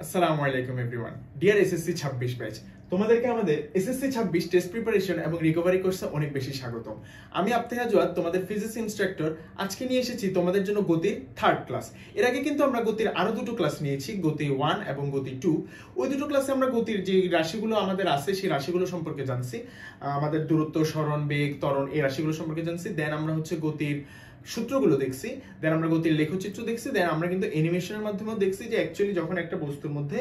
আসসালামু আলাইকুম everyone. Deer SSC 26 batch, তোমাদেরকে আমাদের এসএসসি 26 টেস্ট প্রিপারেশন এবং রিকভারি কোর্সে অনেক বেশি স্বাগতম। আমি আবতেহা জোয়াদ, তোমাদের ফিজিক্স ইনস্ট্রাক্টর। আজকে নিয়ে এসেছি তোমাদের জন্য গতির থার্ড ক্লাস। এর আগে কিন্তু আমরা গতির আরো দুটো ক্লাস নিয়েছি, গতি 1 এবং গতি 2। ওই দুটো ক্লাসে আমরা গতির যে রাশিগুলো আমাদের আছে সেই রাশিগুলো সম্পর্কে জানছি, আমাদের দূরত্ব, সরণ, বেগ, ত্বরণ এই রাশিগুলো সম্পর্কে জানছি। দেন আমরা হচ্ছে গতির সূত্রগুলো দেখছি, দেন আমরা গতির লেখচিত্র দেখছি, দেন আমরা কিন্তু অ্যানিমেশনের মাধ্যমেও দেখছি যে অ্যাকচুয়ালি যখন একটা বস্তুর মধ্যে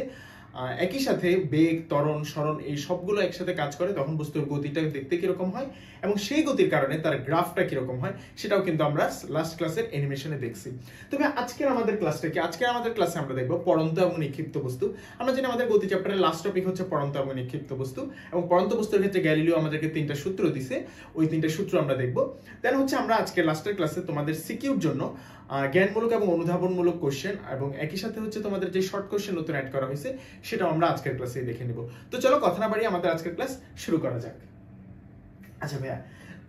একই সাথে বেগ, ত্বরণ, সরণ এই সবগুলো একসাথে কাজ করে তখন বস্তুর গতিটা দেখতে কিরকম হয় এবং সেই গতির কারণে তার গ্রাফটা কিরকম হয় সেটাও কিন্তু আমরা লাস্ট ক্লাসের অ্যানিমেশনে দেখছি। তবে আজকের আমাদের ক্লাসটা কি? আজকের আমাদের ক্লাসে আমরা দেখব পড়ন্ত এবং নিক্ষিপ্ত বস্তু। আমরা জানি আমাদের গতি চ্যাপ্টারের লাস্ট টপিক হচ্ছে পড়ন্ত এবং নিক্ষিপ্ত বস্তু, এবং পড়ন্ত বস্তুর ক্ষেত্রে গ্যালিলিও আমাদেরকে 3টা সূত্র দিছে, ওই 3টা সূত্র আমরা দেখব। দেন হচ্ছে আমরা আজকে লাস্টের ক্লাসে তোমাদের সিকিউর জন্য জ্ঞানমূলক এবং অনুধাবনমূলক কোশ্চেন এবং একই সাথে হচ্ছে তোমাদের যে শর্ট কোশ্চেন নতুন অ্যাড করা হয়েছে সেটাও আমরা আজকের ক্লাসে দেখে নিব। তো চলো কথা না বাড়িয়ে আমাদের আজকের ক্লাস শুরু করা যাক। আচ্ছা ভাইয়া,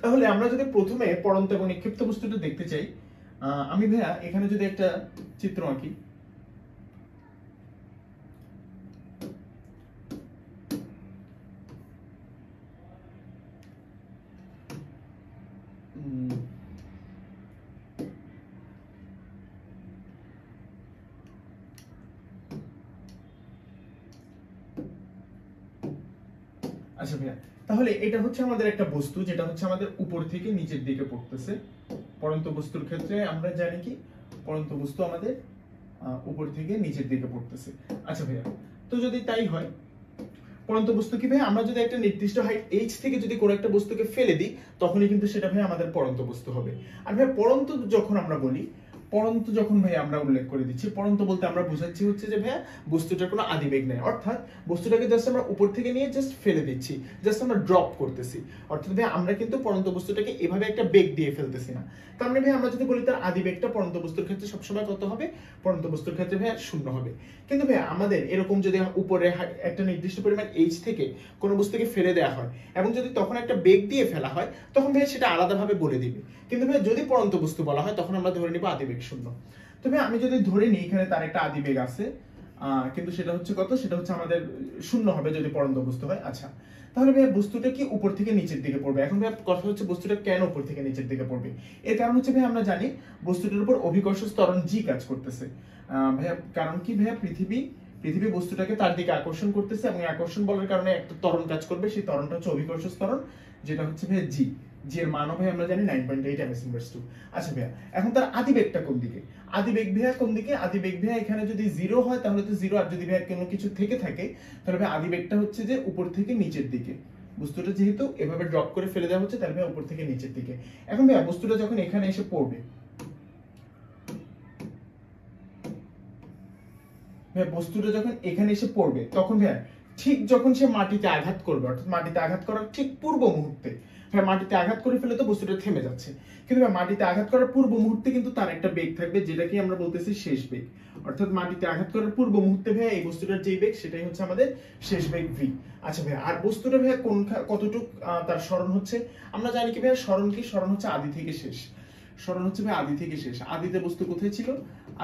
তাহলে আমরা যদি প্রথমে পড়ন্ত এবং নিক্ষিপ্ত বস্তুটা দেখতে চাই, আমি ভাইয়া এখানে যদি একটা চিত্র আঁকি, আচ্ছা ভাইয়া, তাহলে এটা হচ্ছে আমাদের একটা বস্তু যেটা হচ্ছে আমাদের উপর থেকে নিচের দিকে পড়তেছে। পড়ন্ত বস্তুর ক্ষেত্রে আমরা জানি কি পড়ন্ত বস্তু আমাদের উপর থেকে নিচের দিকে পড়তেছে। আচ্ছা ভাইয়া, তো যদি তাই হয় পড়ন্ত বস্তু কি ভাই, আমরা যদি একটা নির্দিষ্ট হাইট h থেকে যদি কোনো একটা বস্তুকে ফেলে দিই তখনই কিন্তু সেটা ভাই আমাদের পড়ন্ত বস্তু হবে। আর ভাই পড়ন্ত যখন আমরা বলি, পড়ন্ত যখন ভাই আমরা উল্লেখ করে দিচ্ছি, পড়ন্ত বলতে আমরা বোঝাচ্ছি হচ্ছে যে ভাইয়া বস্তুটার কোনো আদিবেগ নেই, অর্থাৎ বস্তুটাকে জাস্ট আমরা উপর থেকে নিয়ে জাস্ট ফেলে দিচ্ছি, জাস্ট আমরা ড্রপ করতেছি। অর্থাৎ ভাই আমরা কিন্তু পড়ন্ত বস্তুটাকে এভাবে একটা বেগ দিয়ে ফেলতেছি না। তার মানে ভাই আমরা যদি বলি তার আদিবেগটা পড়ন্ত বস্তুর ক্ষেত্রে সবসময় কত হবে? পড়ন্ত বস্তুর ক্ষেত্রে ভাইয়া 0 হবে। কিন্তু ভাইয়া আমাদের এরকম যদি উপরে একটা নির্দিষ্ট পরিমাণ h থেকে কোনো বস্তুকে ফেলে দেওয়া হয় এবং যদি তখন একটা বেগ দিয়ে ফেলা হয় তখন ভাই সেটা আলাদাভাবে বলে দিবে। কিন্তু ভাই যদি পড়ন্ত বস্তু বলা হয় তখন আমরা ধরে নিব আদিবেগ 0। তবে আমি যদি ধরে নিই এখানে তার একটা আদিবেগ আছে, কিন্তু সেটা হচ্ছে কত? সেটা হচ্ছে আমাদের 0 হবে যদি পড়ন্ত বস্তু হয়। আচ্ছা, তাহলে ভাই বস্তুটা কি উপর থেকে নিচের দিকে পড়বে? এখন ভাই কথা হচ্ছে বস্তুটা কেন উপর থেকে নিচের দিকে পড়বে? এর কারণ হচ্ছে ভাই আমরা জানি বস্তুটার উপর অভিকর্ষ ত্বরণ g কাজ করতেছে। ভাইয়া কারণ কি ভাইয়া, পৃথিবী বস্তুটাকে তার দিকে আকর্ষণ করতেছে এবং আকর্ষণ বলের কারণে একটা ত্বরণ কাজ করবে, সেই ত্বরণটা হচ্ছে অভিকর্ষ ত্বরণ, যেটা হচ্ছে ভাইয়া g। এর মানও ভাই আমরা জানি 9.8 m/2। আচ্ছা ভাইয়া, এখন তার আদিবেগটা কোন দিকে? আদিবেগ ভাইয়া কোন দিকে? আদিবেগ ভাইয়া এখানে যদি 0 হয় তাহলে তো 0, আর যদি ভাইয়া কোনো কিছু থেকে থাকে তাহলে ভাই আদিবেগটা হচ্ছে যে উপর থেকে নিচের দিকে। বস্তুটা যেহেতু এভাবে ড্রপ করে ফেলে দেওয়া হচ্ছে তাহলে ভাই উপর থেকে নিচের দিকে। এখন ভাইয়া বস্তুটা যখন এখানে এসে পড়বে, বস্তুটা যখন এখানে এসে পড়বে তখন ভাইয়া ঠিক যখন সে মাটিতে আঘাত করবে, অর্থাৎ মাটিতে আঘাত করার ঠিক পূর্ব মুহূর্তে, মাটিতে আঘাত করে ফেলে তো বস্তুটা থেমে যাচ্ছে, কিন্তু মাটিতে আঘাত করার পূর্ব মুহূর্তে কিন্তু তার একটা বেগ থাকবে যেটাকে আমরা বলতেছি শেষ বেগ। অর্থাৎ মাটিতে আঘাত করার পূর্ব মুহূর্তে ভাইয়া এই বস্তুটার যে বেগ সেটাই হচ্ছে আমাদের শেষ বেগ v। আচ্ছা ভাইয়া, আর বস্তুটা ভাইয়া কতটুক তার সরণ হচ্ছে? আমরা জানি কি ভাইয়া সরণ কি? সরণ হচ্ছে আদি থেকে শেষ। সরণ হচ্ছে ভাই আদি থেকে শেষ। আদিতে বস্তু কোথায় ছিল?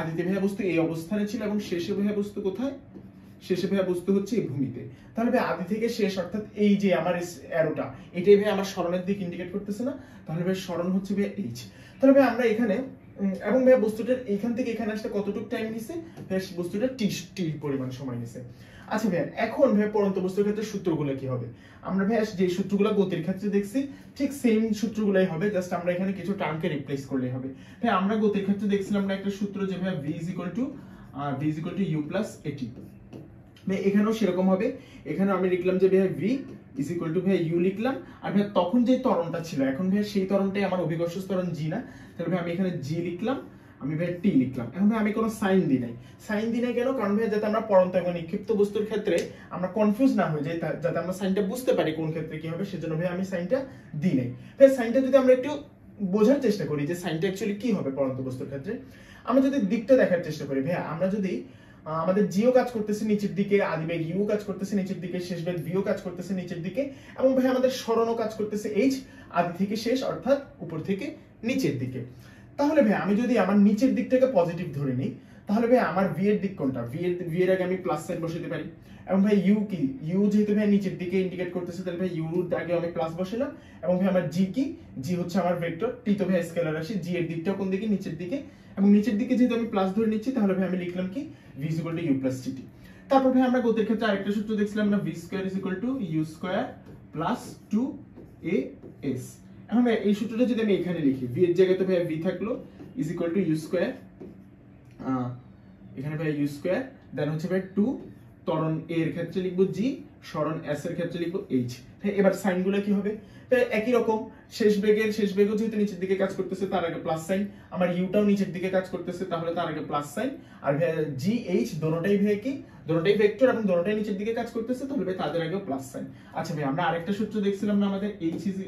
আদিতে ভাইয়া বস্তু এই অবস্থানে ছিল এবং শেষে ভাইয়া বস্তু কোথায়? শেষে ভাইয়া বস্তু হচ্ছে এই ভূমিতে। তাহলে ভাই আদি থেকে শেষ, অর্থাৎ এই যে আমার অ্যারোটা এটাই ভাই আমার সরণের দিক ইন্ডিকেট করতেছে না? তাহলে ভাই সরণ হচ্ছে ভাই h। তাহলে ভাই আমরা এখানে এবং ভাই বস্তুটার এখান থেকে এখানে আসতে কতটুকু টাইম নিছে? ভাই বস্তুটা t পরিমাণ সময় নিছে। আচ্ছা ভাই, এখন ভাই পড়ন্ত বস্তুর ক্ষেত্রে সূত্রগুলো কি হবে? আমরা ভাই যে সূত্রগুলো গতির ক্ষেত্রে দেখছি ঠিক সেম সূত্রগুলাই হবে, জাস্ট আমরা এখানে কিছু টার্মকে রিপ্লেস করলেই হবে। ভাই আমরা গতির ক্ষেত্রে দেখছিলাম না একটা সূত্র যে ভাই v = u + at। ভাই এখানেও সেরকম হবে। এখানে আমি লিখলাম যে ভাই v = ভাই u লিখলাম, আর ভাই তখন যে ত্বরণটা ছিল এখন ভাই সেই ত্বরণটাই আমার অভিকর্ষ ত্বরণ g না, তাহলে ভাই আমি এখানে g লিখলাম, আমি ভাই t লিখলাম। এখন ভাই আমি কোনো সাইন দিই নাই। সাইন দিই নাই কেন? কারণ ভাই যাতে আমরা পড়ন্ত এবং নিক্ষিপ্ত বস্তুর ক্ষেত্রে আমরা কনফিউজ না হয়ে যাই, যাতে আমরা সাইনটা বুঝতে পারি কোন ক্ষেত্রে কি হবে, সেজন্য ভাই আমি সাইনটা দিই নাই। ভাই সাইনটা যদি আমরা একটু বোঝার চেষ্টা করি যে সাইনটা অ্যাকচুয়ালি কি হবে পড়ন্ত বস্তুর ক্ষেত্রে, আমরা যদি দিকটা দেখার চেষ্টা করি ভাই, আমরা যদি আমাদের জিও কাজ করতেছে নিচের দিকে, আদিবেগ ইউ কাজ করতেছে নিচের দিকে, শেষ বেগ ভিও কাজ করতেছে নিচের দিকে, এবং ভাই আমাদের সরণও কাজ করতেছে h, আদি থেকে শেষ অর্থাৎ উপর থেকে নিচের দিকে। তাহলে ভাই আমি যদি আমার নিচের দিকটাকে পজিটিভ ধরে নিই তাহলে ভাই আমার ভি এর দিক কোনটা, ভি এর আগে আমি প্লাস সাইন বসাতে পারি। এবং ভাই ইউ কি, ইউ যেহেতু ভাই নিচের দিকে ইন্ডিকেট করতেছে তাহলে ভাই ইউ এর আগে আমি প্লাস বসালাম। এবং ভাই আমার জি কি, জি হচ্ছে আমার ভেক্টর, টি তো ভাই স্কেলার রাশি, জি এর দিকটা কোন দিকে, নিচের দিকে। এবং নিচের দিকে যেহেতু আমি প্লাস ধরে নিচ্ছি তাহলে ভাই আমি লিখলাম কি V is equal to U plus T. তারপর ভাই আমরা গতির ক্ষেত্রে আরেকটা সূত্র দেখছিলাম না, V square is equal to you square plus 2as। এখন ভাই এই সূত্রটা যদি আমি এখানে লিখি, ভি এর জায়গায় তো ভাই ভি থাকলো is equal to you square, এখানে ভাই ইউ স্কয়ার, দেন হচ্ছে ভাই 2, ত্বরণ a এর ক্ষেত্রে লিখবো g, সরণ s এর ক্ষেত্রে লিখবো h। এবার সাইনগুলো কি হবে, একই রকম, শেষ বেগও যেহেতু নিচের দিকে কাজ করতেছে তার আগে প্লাস সাইন, আমার ইউটাও নিচের দিকে কাজ করতেছে তাহলে তার আগে প্লাস সাইন, আর ভাই জি এইচ দোনোটাই ভাই কি, দোনোটাই ভেক্টর এবং দোনোটাই নিচের দিকে কাজ করতেছে তাহলে ভাই তাদের আগেও প্লাস সাইন। আচ্ছা ভাই আমরা আরেকটা সূত্র দেখছিলাম না আমাদের h ইজ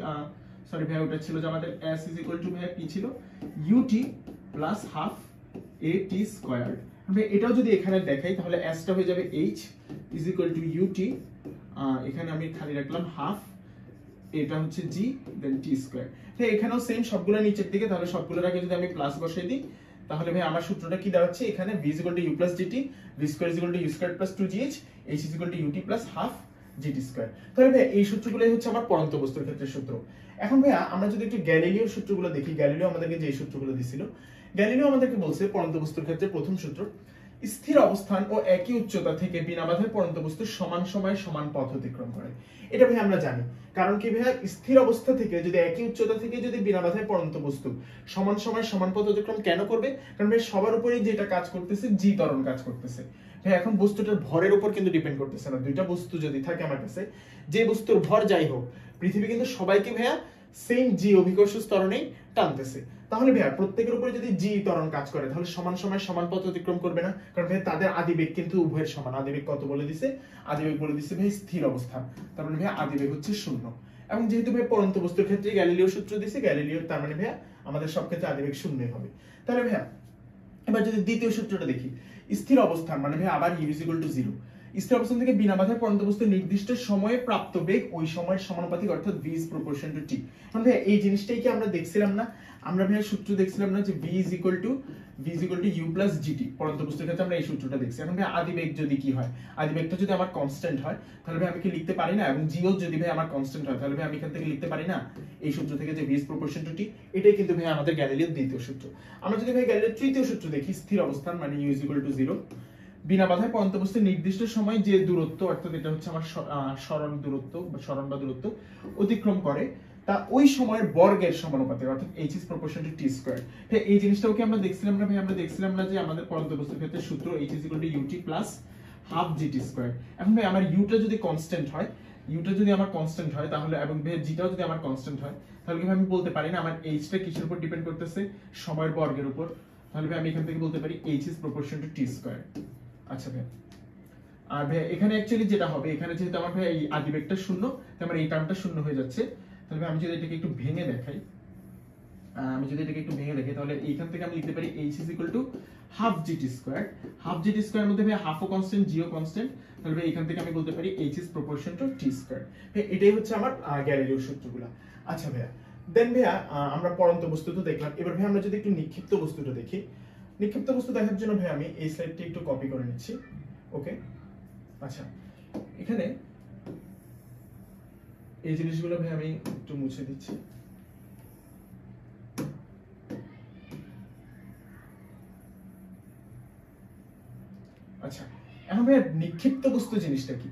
সরি ভাই ওটা ছিল যে আমাদের s ইজ ইকুয়াল টু ভাই কি ছিল, ut plus half at squared. আমরা এটাও যদি এখানে দেখাই তাহলে s টা হয়ে যাবে h is equal two ut, এখানে আমি খালি রাখলাম হাফ, এটা হচ্ছে g দেন t স্কয়ার। তাই এখানেও সেম সবগুলো নিচের দিকে, তাহলে সবগুলোর আগে যদি আমি প্লাস বসাই দিই তাহলে ভাই আমার সূত্রটা কি দাঁড়াচ্ছে, এখানে v is equal two u plus dt, v square is equal two u square plus 2gh, h is equal two ut plus half gt square. তাহলে ভাই এই সূত্রগুলোই হচ্ছে আমার পরন্ত বস্তুর ক্ষেত্রে সূত্র। এখন ভাইয়া আমরা যদি একটু গ্যালিলিওর সূত্রগুলো দেখি, গ্যালিলিও আমাদেরকে যে সূত্রগুলো দিছিল, গ্যালিলিও আমাদেরকে বলছে পরন্ত বস্তুর ক্ষেত্রে প্রথম সূত্র, স্থির অবস্থান ও একই উচ্চতা থেকে বিনা বাধায় পরন্ত বস্তু সমান সময়ে সমান পথ অতিক্রম করে। এটা ভাই আমরা জানি, কারণ কি ভাইয়া স্থির অবস্থা থেকে যদি একই উচ্চতা থেকে যদি বিনা বাধায় পরন্ত বস্তু সমান সময়ে সমান পথ অতিক্রম কেন করবে, কারণ ভাই সবার উপরেই যেটা কাজ করতেছে জি ত্বরণ কাজ করতেছে। ভাই এখন বস্তুটার ভরের উপর কিন্তু ডিপেন্ড করতেছে না, দুইটা বস্তু যদি থাকে আমার কাছে, যে বস্তুর ভর যাই হোক, পৃথিবী কিন্তু সবাইকে ভাইয়া সেম জি অভিকর্ষ ত্বরণেই টানতেছে। তাহলে ভাইয়া প্রত্যেকের উপরে যদি জি ত্বরণ কাজ করে তাহলে সমান সময় সমান পথ অতিক্রম করবে না, কারণ ভাই তাদের আদিবেগ কিন্তু উভয়ের সমান। আদিবেগ কত বলে দিছে, আদিবেগ বলে দিছে ভাই স্থির অবস্থা, তার মানে ভাই আদিবেগ হচ্ছে 0। এবং যেহেতু ভাই পরন্ত বস্তুর ক্ষেত্রে গ্যালিলিও সূত্র দিছে, গ্যালিলিও তার মানে ভাইয়া আমাদের সব ক্ষেত্রে আদিবেগ 0 হবে। তাহলে ভাইয়া এবার যদি দ্বিতীয় সূত্রটা দেখি, স্থির অবস্থান মানে ভাই আবার u = 0, স্থির অবস্থান থেকে বিনা বাধায় পরন্ত বস্তুর নির্দিষ্ট সময়ে প্রাপ্ত বেগ ওই সময়ের সমানুপাতিক, অর্থাৎ v is proportion to t। মানে ভাই এই জিনিসটাই কি আমরা দেখছিলাম না, আমরা ভাই সূত্র দেখছিলাম না যে v = u plus gt, পরন্ত বস্তুর ক্ষেত্রে আমরা এই সূত্রটা দেখছি। এখন ভাই আদিবেগ যদি কি হয়, আদিবেগটা যদি আমার কনস্ট্যান্ট হয় তাহলে ভাই আমি কি লিখতে পারি না, এবং g ও যদি ভাই আমার কনস্ট্যান্ট হয় তাহলে ভাই আমি এখান থেকে লিখতে পারি না এই সূত্র থেকে যে v is proportion to t। এটাই কিন্তু ভাই আমাদের গ্যালিলিওর দ্বিতীয় সূত্র। আমরা যদি ভাই গ্যালিলিওর তৃতীয় সূত্র দেখি, স্থির অবস্থান মানে u = 0, বিনা বাধায় পরন্ত বস্তু নির্দিষ্ট সময় যে দূরত্ব, অর্থাৎ এটা হচ্ছে আমার সরণ দূরত্ব বা সরণ বা দূরত্ব অতিক্রম করে তা ওই সময়ের বর্গের সমানুপাতিক, অর্থাৎ h is proportion to t square. এই জিনিসটাও কি আমরা দেখছিলাম না ভাই, আমরা দেখছিলাম না যে আমাদের পরন্ত বস্তুর ক্ষেত্রে সূত্র h is equal to ut plus half gt square. এখন ভাই আমার u টা যদি কনস্ট্যান্ট হয়, তাহলে এবং ভাই g টাও যদি আমার কনস্ট্যান্ট হয় তাহলে কি আমি বলতে পারি না আমার h টা কিসের উপর ডিপেন্ড করতেছে, সময়ের বর্গের উপর। তাহলে ভাই আমি এখান থেকে বলতে পারি h is proportion to t square. আচ্ছা ভাই, আর ভাই এখানে অ্যাকচুয়ালি যেটা হবে, এখানে যেহেতু আমার ভাই এই আদিবেগটা 0, তাহলে আমার এই টার্মটা 0 হয়ে যাচ্ছে। তাহলে আমি যদি এটাকে একটু ভেঙে দেখাই, তাহলে এইখান থেকে আমি লিখতে পারি h is equal to half gt square. Half gt square মধ্যে ভাই হাফ ও কনস্ট্যান্ট, জি ও কনস্ট্যান্ট, তাহলে ভাই এখান থেকে আমি বলতে পারি h is proportion to t square. এটাই হচ্ছে আমার গ্যালিলিওর সূত্রগুলো। আচ্ছা ভাইয়া, দেন ভাইয়া আমরা পরন্ত বস্তু তো দেখলাম, এবার ভাই আমরা যদি একটু নিক্ষিপ্ত বস্তুটা দেখি, নিক্ষিপ্ত বস্তু দেখার জন্য ভাই আমি এই স্লাইডটা একটু কপি করে নিচ্ছি। ওকে, আচ্ছা এখানে এই জিনিসগুলো ভাই আমি একটু মুছে দিচ্ছি। আচ্ছা এখন ভাই নিক্ষিপ্ত বস্তু জিনিসটা কি,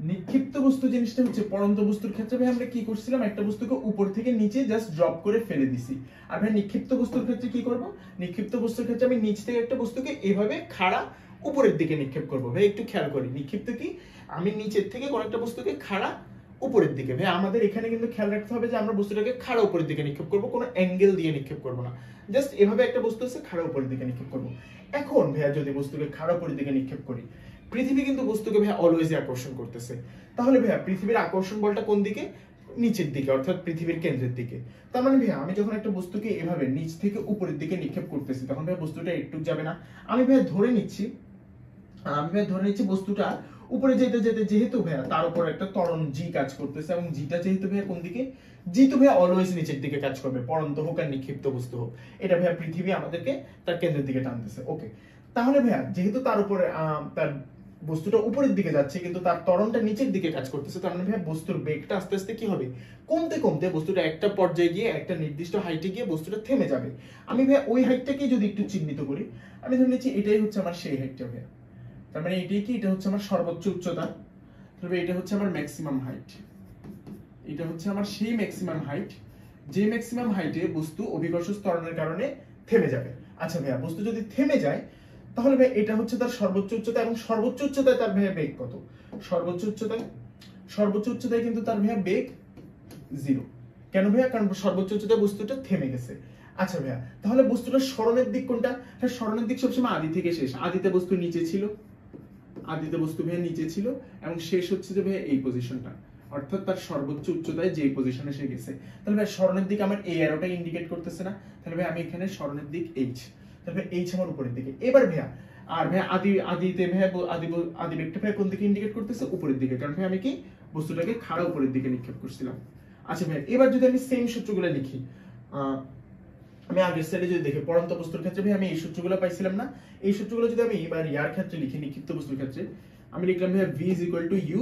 নিক্ষিপ্ত বস্তু জিনিসটা হচ্ছে পরন্ত বস্তুর ক্ষেত্রে ভাই আমরা কি করছিলাম, একটা বস্তুকে উপর থেকে নিচে জাস্ট ড্রপ করে ফেলে দিছি। আর ভাই নিক্ষিপ্ত বস্তুর ক্ষেত্রে কি করব, নিক্ষিপ্ত বস্তুর ক্ষেত্রে আমি নিচ থেকে একটা বস্তুকে এভাবে খাড়া উপরের দিকে নিক্ষেপ করব। ভাই একটু খেয়াল করি, নিক্ষিপ্ত কি, আমি নিচের থেকে কোন একটা বস্তুকে খাড়া উপরের দিকে। ভাই আমাদের এখানে কিন্তু খেয়াল রাখতে হবে যে আমরা বস্তুটাকে খাড়া উপরের দিকে নিক্ষেপ করব, কোনো অ্যাঙ্গেল দিয়ে নিক্ষেপ করব না, জাস্ট এভাবে একটা বস্তু আছে খাড়া উপরের দিকে নিক্ষেপ করব। এখন ভাইয়া যদি বস্তুকে খাড়া উপরের দিকে নিক্ষেপ করি, পৃথিবী কিন্তু বস্তুকে ভাইয়া অলওয়েজ আকর্ষণ করতেছে। তাহলে ভাইয়া পৃথিবীর আকর্ষণ বলটা কোন দিকে, নিচের দিকে, অর্থাৎ পৃথিবীর কেন্দ্রের দিকে। তার মানে ভাইয়া আমি যখন একটা বস্তুকে এভাবে নিচ থেকে উপরের দিকে নিক্ষেপ করতেছি তখন ভাইয়া বস্তুটা একটু যাবে না। আমি ভাইয়া ধরে নিচ্ছি বস্তুটা উপরে যেতে যেতে যেহেতু ভাইয়া তার উপর একটা ত্বরণ জি কাজ করতেছে, এবং জিটা যেহেতু ভাইয়া কোন দিকে, জি তো ভাইয়া অলওয়েজ নিচের দিকে কাজ করবে, পরন্ত হোক আর নিক্ষিপ্ত বস্তু হোক, এটা ভাইয়া পৃথিবী আমাদেরকে তার কেন্দ্রের দিকে টানতেছে। ওকে, তাহলে ভাইয়া যেহেতু তার উপরে তার বস্তুটা উপরের দিকে যাচ্ছে কিন্তু তার ত্বরণটা নিচের দিকে কাজ করতেছে, তার মানে ভাইয়া বস্তুর বেগটা আস্তে আস্তে কি হবে, কমতে কমতে বস্তুটা একটা পর্যায়ে গিয়ে একটা নির্দিষ্ট হাইটে গিয়ে বস্তুটা থেমে যাবে। আমি ভাইয়া ওই হাইটটাকে যদি একটু চিহ্নিত করি, আমি ধরে নিচ্ছি এটাই হচ্ছে আমার সেই হাইটটা ভাইয়া, তার মানে এটাই কি, এটা হচ্ছে আমার সর্বোচ্চ উচ্চতা, তবে এটা হচ্ছে আমার ম্যাক্সিমাম হাইট, এটা হচ্ছে আমার সেই ম্যাক্সিমাম হাইট যে ম্যাক্সিমাম হাইটে বস্তু অভিকর্ষ ত্বরণের কারণে থেমে যাবে। আচ্ছা ভাইয়া, বস্তু যদি থেমে যায় তাহলে ভাই এটা হচ্ছে তার সর্বোচ্চ উচ্চতা, এবং সর্বোচ্চ উচ্চতায় তার ভাইয়া বেগ কত, সর্বোচ্চ উচ্চতায় কিন্তু তার ভাইয়া বেগ 0। কেন ভাইয়া, কারণ সর্বোচ্চ উচ্চতায় বস্তুটা থেমে গেছে। আচ্ছা ভাইয়া, তাহলে বস্তুটার সরণের দিক কোনটা? হ্যাঁ, সরণের দিক সবসময় আদি থেকে শেষ, আদিতে বস্তু নিচে ছিল, আদিতে বস্তু ভাইয়া নিচে ছিল, এবং শেষ হচ্ছে যে ভাইয়া এই পজিশনটা, অর্থাৎ তার সর্বোচ্চ উচ্চতায় যে পজিশনে সে গেছে। তাহলে ভাই সরণের দিক আমার এই অ্যারোটা ইন্ডিকেট করতেছে না, তাহলে ভাই আমি এখানে সরণের দিক h, তাহলে ভাই h আমার উপরের দিকে। এবার ভাইয়া আর ভাইয়া আদিতে ভাইয়া আদি বেগটা ভাইয়া কোন দিকে ইন্ডিকেট করতেছে, উপরের দিকে, কারণ ভাই আমি কি বস্তুটাকে খাড়া উপরের দিকে নিক্ষেপ করছিলাম। আচ্ছা ভাই, এবার যদি আমি সেম সূত্রগুলো লিখি, আমি আগের স্লাইডে যদি দেখি পড়ন্ত বস্তুর ক্ষেত্রে ভাই আমি এই সূত্রগুলো পাইছিলাম না, এই সূত্রগুলো যদি আমি এবার ইয়ার ক্ষেত্রে লিখি, নিক্ষিপ্ত বস্তুর ক্ষেত্রে আমি লিখলাম ভাইয়া v = u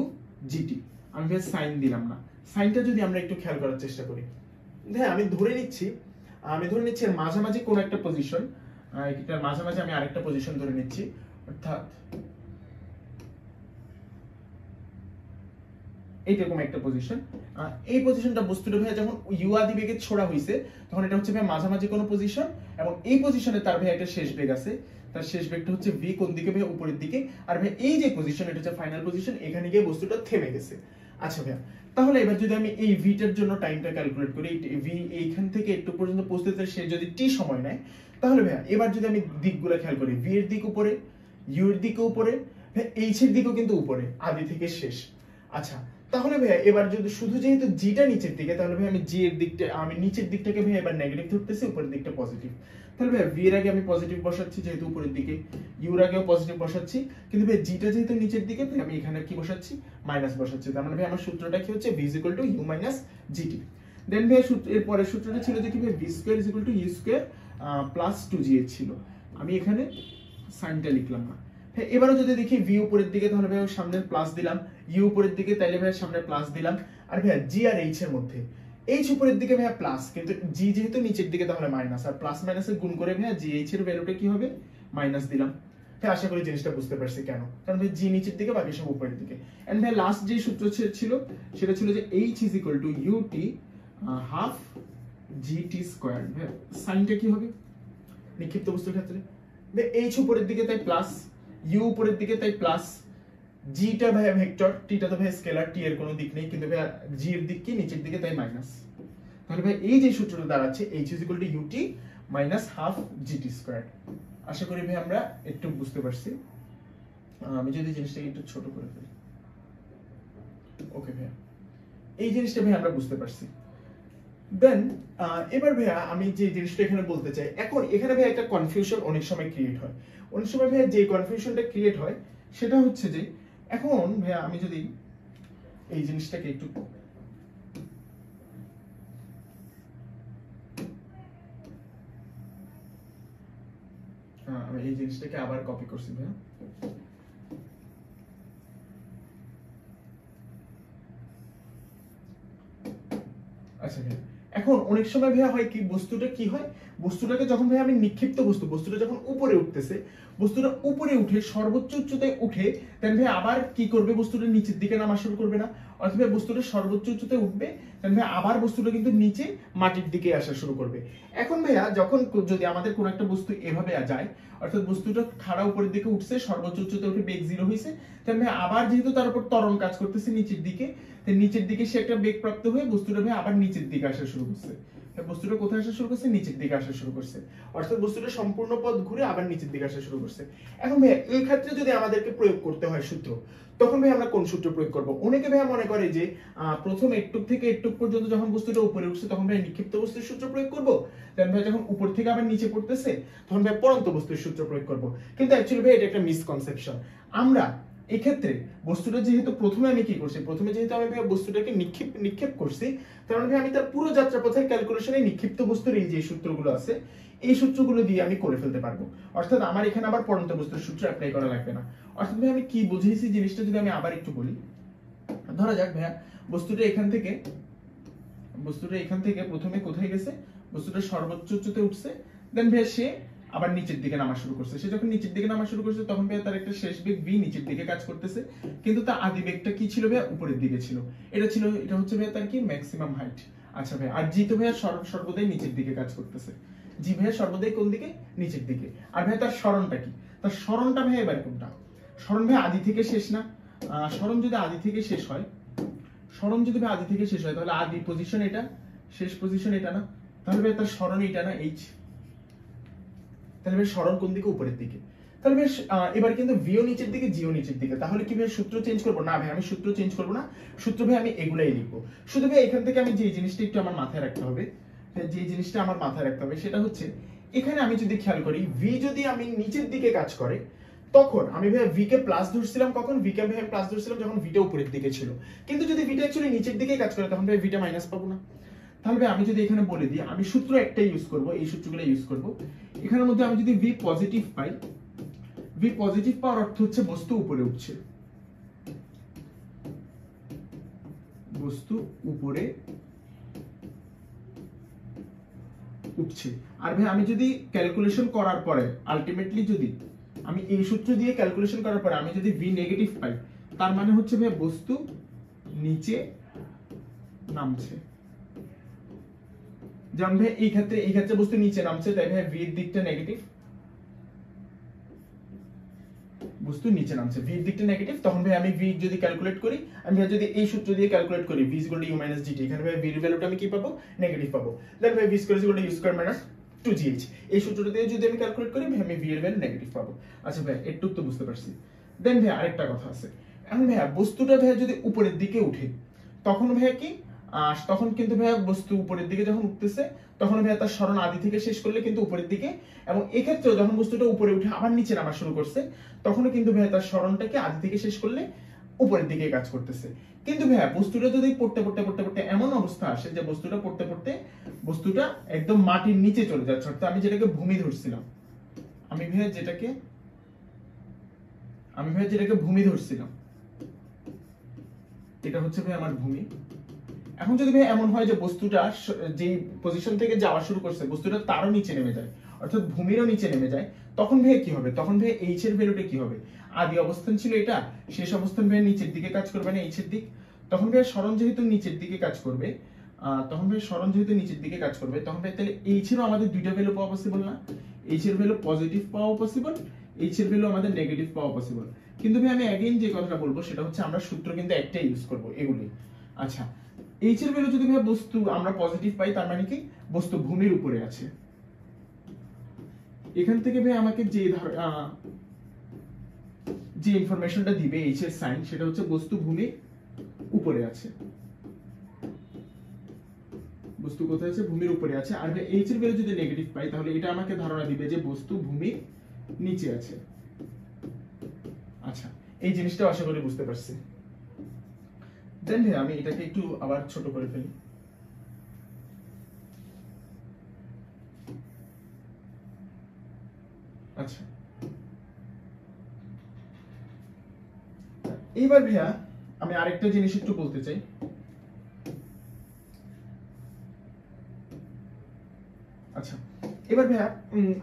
gt, আমি ভাইয়া সাইন দিলাম না। সাইনটা যদি আমরা একটু খেয়াল করার চেষ্টা করি, হ্যাঁ আমি ধরে নিচ্ছি এর মাঝামাঝি কোন একটা পজিশন, এটার মাঝামাঝি আমি আরেকটা পজিশন ধরে নিচ্ছি, অর্থাৎ এইরকম একটা পজিশন। এই পজিশনটা বস্তুটা ভাইয়া যখন ইউ আদি বেগে ছোড়া হইছে তখন এটা হচ্ছে ভাইয়া মাঝামাঝি কোনো পজিশন, এবং এই পজিশনে তার ভাইয়া একটা শেষ বেগ আছে, তার শেষ বেগটা হচ্ছে v কোন দিকে ভাইয়া, উপরের দিকে। আর ভাইয়া এই যে পজিশন, এটা হচ্ছে ফাইনাল পজিশন, এখানে গিয়ে বস্তুটা থেমে গেছে। আচ্ছা ভাইয়া, তাহলে এবার যদি আমি এই ভিটার জন্য টাইমটা ক্যালকুলেট করি, v এইখান থেকে একটু পর্যন্ত পৌঁছতে সে যদি t সময় নেয়, তাহলে ভাইয়া এবার যদি আমি দিকগুলো খেয়াল করি, v এর দিক উপরে, u এর দিকে উপরে, ভাইয়া h এর দিকও কিন্তু উপরে, আদি থেকে শেষ। আচ্ছা, তাহলে ভাইয়া এবার যদি শুধু যেহেতু জিটা নিচের দিকে, তাহলে ভাই আমি জি এর দিকটা, আমি নিচের দিকটাকে ভাই এবার নেগেটিভ ধরতেছি, উপরের দিকটা পজিটিভ। তাহলে ভাই ভি এর আগে আমি পজিটিভ বসাচ্ছি যেহেতু উপরের দিকে, ইউর আগেও পজিটিভ বসাচ্ছি, কিন্তু ভাই জিটা যেহেতু নিচের দিকে তাই আমি এখানে কি বসাচ্ছি, মাইনাস বসাচ্ছি। তার মানে ভাই আমার সূত্রটা কি হচ্ছে, v = u - gt। দেন ভাই এর পরের সূত্রটা ছিল যে কি ভাই v² = u² + 2gh ছিল, আমি এখানে সাইনটা লিখলাম না। হ্যাঁ, এবারও যদি দেখি v উপরের দিকে, তাহলে ভাই সামনে প্লাস দিলাম, u উপরের দিকে তাইলে ভাই সামনে প্লাস দিলাম, আর ভাই g আর h এর মধ্যে h উপরের দিকে ভাই প্লাস, কিন্তু g যেহেতু নিচের দিকে তাহলে মাইনাস, আর প্লাস মাইনাসে গুণ করে ভাই g h এর ভ্যালুটা কি হবে, মাইনাস দিলাম। হ্যাঁ, আশা করি জিনিসটা বুঝতে পারছি কেন, কারণ ভাই g নিচের দিকে বাকি সব উপরের দিকে। এন্ড ভাই লাস্ট যে সূত্র ছিল সেটা ছিল যে h = ut হাফ gt²। ভাই সাইনটা কি হবে নিক্ষিপ্ত বস্তুর ক্ষেত্রে, ভাই h উপরের দিকে তাই প্লাস, u উপরের দিকে তাই প্লাস, g টা ভাই ভেক্টর, t টা তো ভাই স্কেলার, t এর কোনো দিক নেই, কিন্তু ভাই g এর দিক কি নিচের দিকে তাই মাইনাস। তাহলে ভাই এই যে সূত্রটা দাঁড়াচ্ছে h = ut - হাফ gt²। আশা করি ভাই আমরা একটু বুঝতে পারছি। আমি যদি জিনিসটাকে একটু ছোট করে ফেলি, ওকে ভাই, এই জিনিসটা ভাই আমরা বুঝতে পারছি। দেন এবার ভাইয়া আমি যে জিনিসটা এখানে বলতে চাই, এখন এখানে ভাই একটা কনফিউশন অনেক সময় ক্রিয়েট হয়, অনেক সময় ভাইয়া যে কনফিউশনটা ক্রিয়েট হয় সেটা হচ্ছে যে, এখন ভাইয়া আমি যদি এই জিনিসটাকে একটু আমি এই জিনিসটাকে আবার কপি করছি ভাইয়া, আচ্ছা ভাইয়া, এখন অনেক সময় ভাইয়া হয় কি, বস্তুটা কি হয়, বস্তুটাকে যখন ভাই আমি নিক্ষিপ্ত বস্তুটা যখন উপরে উঠতেছে, বস্তুটা উপরে উঠে সর্বোচ্চ উচ্চতায় উঠে দেন ভাই আবার কি করবে, বস্তুটা নিচের দিকে নামা শুরু করবে না, অথবা বস্তুটা সর্বোচ্চ উচ্চতায় উঠবে দেন ভাই আবার বস্তুটা কিন্তু নিচে মাটির দিকে আসা শুরু করবে। এখন ভাইয়া যখন যদি আমাদের কোন একটা বস্তু এভাবে যায়, অর্থাৎ বস্তুটা খাড়া উপরের দিকে উঠছে, সর্বোচ্চ উচ্চতায় উঠে বেগ 0 হয়েছে, তাহলে ভাই আবার যেহেতু তার উপর ত্বরণ কাজ করতেছে নিচের দিকে, নিচের দিকে সে একটা বেগ প্রাপ্ত হয়ে বস্তুটা ভাই আবার নিচের দিকে আসা শুরু করছে। বস্তুটা কোথায় আসা শুরু করছে, নিচের দিকে আসা শুরু করছে, অর্থাৎ বস্তুটা সম্পূর্ণ পথ ঘুরে আবার নিচের দিকে আসা শুরু করছে। এখন ভাই এই ক্ষেত্রে যদি আমাদেরকে প্রয়োগ করতে হয় সূত্র, তখন ভাই আমরা কোন সূত্র প্রয়োগ করব? অনেকে ভাই মনে করে যে প্রথম একটুক থেকে একটুক পর্যন্ত যখন বস্তুটা উপরে উঠছে তখন ভাই নিক্ষিপ্ত বস্তুর সূত্র প্রয়োগ করব, দেন ভাই যখন উপর থেকে আবার নিচে পড়তেছে তখন ভাই পড়ন্ত বস্তুর সূত্র প্রয়োগ করব। কিন্তু অ্যাকচুয়ালি ভাই এটা একটা মিসকনসেপশন। আমরা এক্ষেত্রে বস্তুটা যেহেতু প্রথমে আমি কি করছি, প্রথমে যেহেতু আমি বস্তুটাকে নিক্ষেপ করছি, তার মানে আমি তার পুরো যাত্রাপথের ক্যালকুলেশনে নিক্ষিপ্ত বস্তুর এই যে সূত্রগুলো আছে এই সূত্রগুলো দিয়ে আমি করে ফেলতে পারবো। অর্থাৎ আমার এখানে আবার পড়ন্ত বস্তুর সূত্র অ্যাপ্লাই করা লাগবে না। অর্থাৎ ভাই আমি কি বুঝিয়েছি জিনিসটা যদি আমি আবার একটু বলি, ধরা যাক ভাইয়া বস্তুটা এখান থেকে প্রথমে কোথায় গেছে, বস্তুটা সর্বোচ্চ উচ্চতে উঠছে, দেন ভাইয়া সে আবার নিচের দিকে নামা শুরু করছে। সে যখন নিচের দিকে নামা শুরু করছে তখন ভাইয়া তার একটা শেষ বেগ v নিচের দিকে কাজ করতেছে, কিন্তু তার আদি বেগটা কি ছিল ভাইয়া, উপরের দিকে ছিল। এটা হচ্ছে ভাইয়া তার কি ম্যাক্সিমাম হাইট। আচ্ছা ভাইয়া, আর জি তো ভাইয়া সর্বদাই নিচের দিকে কাজ করতেছে। জি ভাইয়া সর্বদাই কোন দিকে, নিচের দিকে। আর ভাইয়া তার সরণটা কি, তার সরণটা ভাইয়া এবার কোনটা, সরণ ভাইয়া আদি থেকে শেষ না। সরণ যদি আদি থেকে শেষ হয়, তাহলে আদি পজিশন এটা, শেষ পজিশন এটা না, তাহলে ভাই তার সরণ এটা না, এইচ। তাহলে ভাই সরণ কোন দিকে, উপরের দিকে। তাহলে ভাই এবার কিন্তু ভিও নিচের দিকে, জিও নিচের দিকে। তাহলে কি ভাই সূত্র চেঞ্জ করব না? ভাই আমি সূত্র চেঞ্জ করব না, সূত্র ভাই আমি এগুলাই লিখবো। শুধু ভাই এখান থেকে আমি যে জিনিসটা একটু আমার মাথায় রাখতে হবে, সেটা হচ্ছে এখানে আমি যদি খেয়াল করি, ভি যদি আমি নিচের দিকে কাজ করে, তখন আমি ভাই ভি কে প্লাস ধরছিলাম। কখন ভি কে আমি প্লাস ধরছিলাম? যখন ভিটা উপরের দিকে ছিল। কিন্তু যদি ভিটা অ্যাকচুয়ালি নিচের দিকে কাজ করে, তখন ভাই ভিটা মাইনাস পাবো না। তাহলে ভাই আমি যদি এখানে বলে দিই, আমি সূত্র একটাই ইউজ করব, এই সূত্রগুলো ইউজ করব। এখানের মধ্যে আমি যদি ভি পজিটিভ পাই, ভি পজিটিভ পাওয়ার অর্থ হচ্ছে বস্তু উপরে উঠছে, বস্তু উপরে উঠছে। আর ভাই আমি যদি ক্যালকুলেশন করার পরে আলটিমেটলি যদি আমি এই সূত্র দিয়ে ক্যালকুলেশন করার পরে আমি যদি ভি নেগেটিভ পাই, তার মানে হচ্ছে ভাই বস্তু নিচে নামছে। যেমন ভাই এই ক্ষেত্রে বস্তু নিচে নামছে, তাই ভাই ভি এর দিকটা নেগেটিভ, বস্তু নিচে নামছে, ভি এর দিকটা নেগেটিভ। তখন ভাই আমি ভি যদি ক্যালকুলেট করি, আমি ভাই যদি এই সূত্র দিয়ে ক্যালকুলেট করি, v equal to u minus gt, এখানে ভাই ভি এর ভ্যালুটা আমি কি পাবো, নেগেটিভ পাবো। দেন ভাই v square equal to you square minus 2gh, এই সূত্রটা দিয়ে যদি আমি ক্যালকুলেট করি, ভাই আমি ভি এর ভ্যালু নেগেটিভ পাবো। আচ্ছা ভাই একটু তো বুঝতে পারছি। দেন ভাই আরেকটা কথা আছে, এখন ভাই বস্তুটা ভাই যদি উপরের দিকে উঠে, তখন ভাই কি, তখন কিন্তু ভাই বস্তু উপরের দিকে যখন উঠতেছে, তখন ভাই তার সরণ আদি থেকে শেষ করলে কিন্তু উপরের দিকে, এবং এক্ষেত্রে যখন বস্তুটা উপরে উঠে আবার নিচে নামা শুরু করছে, তখনও কিন্তু ভাই তার সরণটাকে আদি থেকে শেষ করলে উপরের দিকে কাজ করতেছে। কিন্তু ভাই বস্তুটা যদি পড়তে এমন অবস্থা আসে যে বস্তুটা একদম মাটির নিচে চলে যাচ্ছে, অর্থাৎ আমি যেটাকে ভূমি ধরছিলাম, আমি ভাই যেটাকে ভূমি ধরছিলাম, এটা হচ্ছে ভাই আমার ভূমি। এখন যদি ভাই এমন হয় যে বস্তুটা যে পজিশন থেকে যাওয়া শুরু করছে, বস্তুটা তারও নিচে নেমে যায়, অর্থাৎ ভূমিরও নিচে নেমে যায়, তখন ভাই কি হবে, তখন ভাই এইচ এর ভ্যালুটা কি হবে, আদি অবস্থান ছিল এটা, শেষ অবস্থান ভাই নিচের দিকে কাজ করবে না, এইচ এর দিক। তখন ভাই সরণ যেহেতু নিচের দিকে কাজ করবে, তখন ভাই তাহলে এইচ এরও আমাদের দুইটা ভ্যালু পাওয়া পসিবল না? এইচ এর ভ্যালু পজিটিভ পাওয়া পসিবল, এইচ এর ভ্যালু আমাদের নেগেটিভ পাওয়া পসিবল। কিন্তু ভাই আমি अगेन যে কথাটা বলবো সেটা হচ্ছে আমরা সূত্র কিন্তু একটাই ইউজ করব, এগুলি। আচ্ছা, এইচ এর ভ্যালু যদি ভাই বস্তু আমরা পজিটিভ পাই, তার মানে কি বস্তু ভূমির উপরে আছে। এখান থেকে ভাই আমাকে যে ইনফরমেশনটা দিবে এইচ এর সাইন, সেটা হচ্ছে বস্তু ভূমির উপরে আছে। বস্তু কোথায় আছে, ভূমির উপরে আছে। আর ভাই এইচ এর ভ্যালু যদি নেগেটিভ পাই, তাহলে এটা আমাকে ধারণা দিবে যে বস্তু ভূমির নিচে আছে। আচ্ছা, এই জিনিসটা আশা করি বুঝতে পারছি। দেন ভাই আমি এটাকে একটু আবার ছোট করে ফেলি। আচ্ছা, এইবার ভাইয়া আমি আরেকটা জিনিস একটু বলতে চাই। আচ্ছা, এবার ভাইয়া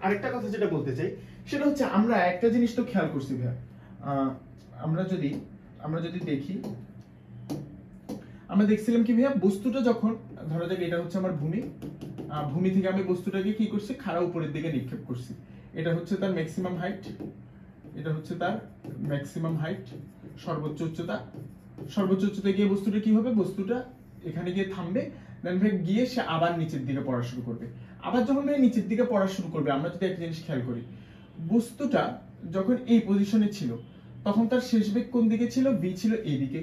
আরেকটা কথা যেটা বলতে চাই, সেটা হচ্ছে আমরা একটা জিনিস তো খেয়াল করছি ভাইয়া, আমরা যদি দেখি, আমরা দেখছিলাম কি ভাইয়া, বস্তুটা যখন ধরা যাক এটা হচ্ছে আমার ভূমি থেকে আমি বস্তুটাকে কি করছি, খাড়া উপরের দিকে নিক্ষেপ করছি। এটা হচ্ছে তার ম্যাক্সিমাম হাইট, সর্বোচ্চ উচ্চতা গিয়ে বস্তুটা কি হবে, বস্তুটা এখানে গিয়ে থামবে, দেন ভাই গিয়ে সে আবার নিচের দিকে পড়া শুরু করবে। আবার যখন ভাই নিচের দিকে পড়া শুরু করবে, আমরা যদি একটা জিনিস খেয়াল করি, বস্তুটা যখন এই পজিশনে ছিল, তখন তার শেষ বেগ কোন দিকে ছিল, ভি ছিল এই দিকে।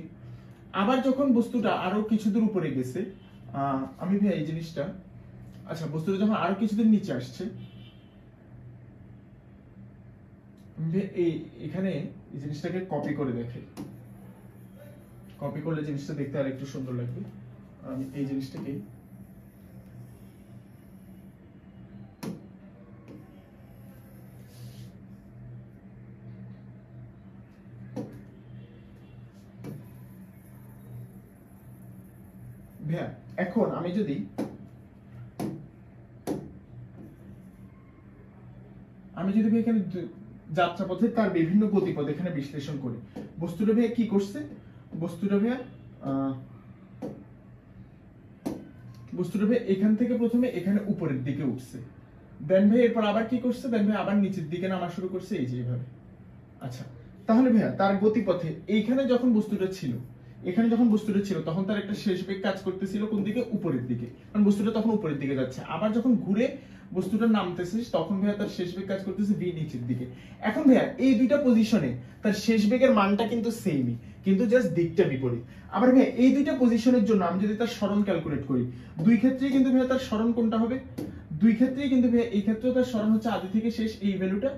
আবার যখন বস্তুটা আরো কিছু দূর উপরে গেছে, আমি ভাই এই জিনিসটা, আচ্ছা বস্তুটা যখন আরো কিছুদিন নিচে আসছে, এখানে এই জিনিসটাকে কপি করে দেখে, কপি করলে জিনিসটা দেখতে আর একটু সুন্দর লাগবে। আমি এই জিনিসটাকে ভাইয়া এখন আমি যদি এখানে যাত্রাপথে তার বিভিন্ন গতিপথ এখানে বিশ্লেষণ করি, বস্তুটা ভাইয়া কি করছে, বস্তুটা ভাইয়া এখান থেকে প্রথমে এখানে উপরের দিকে উঠছে, দেন ভাই এরপর আবার কি করছে, দেন ভাই আবার নিচের দিকে নামা শুরু করছে, এই যে এইভাবে। আচ্ছা তাহলে ভাইয়া তার গতিপথে এইখানে যখন বস্তুটা ছিল, তখন তার একটা শেষ বেগ কাজ করতেছিল কোন দিকে, উপরের দিকে, কারণ বস্তুটা তখন উপরের দিকে যাচ্ছে। আবার যখন ঘুরে বস্তুটা নামতেছে তখন ভাইয়া তার শেষ বেগ কাজ করতেছে ভি নিচের দিকে। এখন ভাইয়া এই দুইটা পজিশনে তার শেষ বেগের মানটা কিন্তু সেমই, কিন্তু জাস্ট দিকটা বিপরীত। আবার ভাইয়া এই দুইটা পজিশনের জন্য আমি যদি তার সরণ ক্যালকুলেট করি, দুই ক্ষেত্রেই কিন্তু ভাইয়া তার সরণ কোনটা হবে, দুই ক্ষেত্রেই কিন্তু ভাইয়া এই ক্ষেত্রেও তার সরণ হচ্ছে আদি থেকে শেষ এই ভ্যালুটা,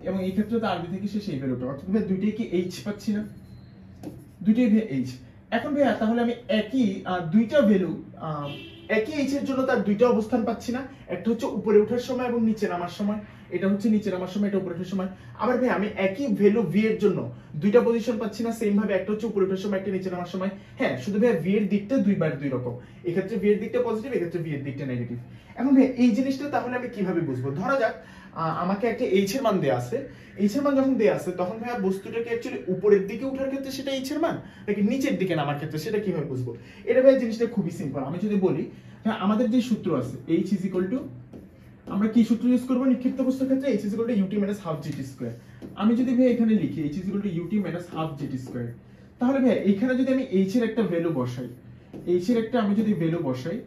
এবং এই ক্ষেত্রে তার আদি থেকে শেষ এই ভ্যালুটা, অর্থাৎ ভাইয়া দুইটাই কি এইচ পাচ্ছি না, দুইটাই ভাইয়া এইচ। এখন ভাইয়া তাহলে আমি একই দুইটা ভ্যালু একই এইচ এর জন্য তার দুইটা অবস্থান পাচ্ছি না, একটা হচ্ছে উপরে ওঠার সময় এবং নিচে নামার সময়, এটা হচ্ছে নিচে নামার সময়, এটা উপরে ওঠার সময়। আবার ভাই আমি একই ভ্যালু ভি এর জন্য দুইটা পজিশন পাচ্ছি না সেম ভাবে, একটা হচ্ছে উপরে ওঠার সময়, একটা নিচে নামার সময়। হ্যাঁ শুধু ভাই ভি এর দিকটা দুইবার দুই রকম, এক্ষেত্রে ভি এর দিকটা পজিটিভ, এক্ষেত্রে ভি এর দিকটা নেগেটিভ। এখন ভাই এই জিনিসটা তাহলে আমি কিভাবে বুঝবো, ধরা যাক আমাকে একটা এইচ এর মান দেয়া আছে, এইচ এর মান যখন দেয়া আছে তখন ভাইয়া বস্তুটাকে অ্যাকচুয়ালি উপরের দিকে ওঠার ক্ষেত্রে সেটা এইচ এর মান, নাকি নিচের দিকে নামার ক্ষেত্রে সেটা কিভাবে বুঝবো। এটা ভাই জিনিসটা খুবই সিম্পল। আমি যদি বলি হ্যাঁ আমাদের যে সূত্র আছে h ইজ ইকুয়াল টু, আমরা কি সূত্র ইউজ করব নিক্ষিপ্ত বস্তুর ক্ষেত্রে, h is equal two ut minus half gt square. আমি যদি ভাই এখানে লিখি h is equal two ut minus half gt square, তাহলে ভাই এখানে যদি আমি h এর একটা ভ্যালু বসাই, h এর একটা আমি যদি ভ্যালু বসাই,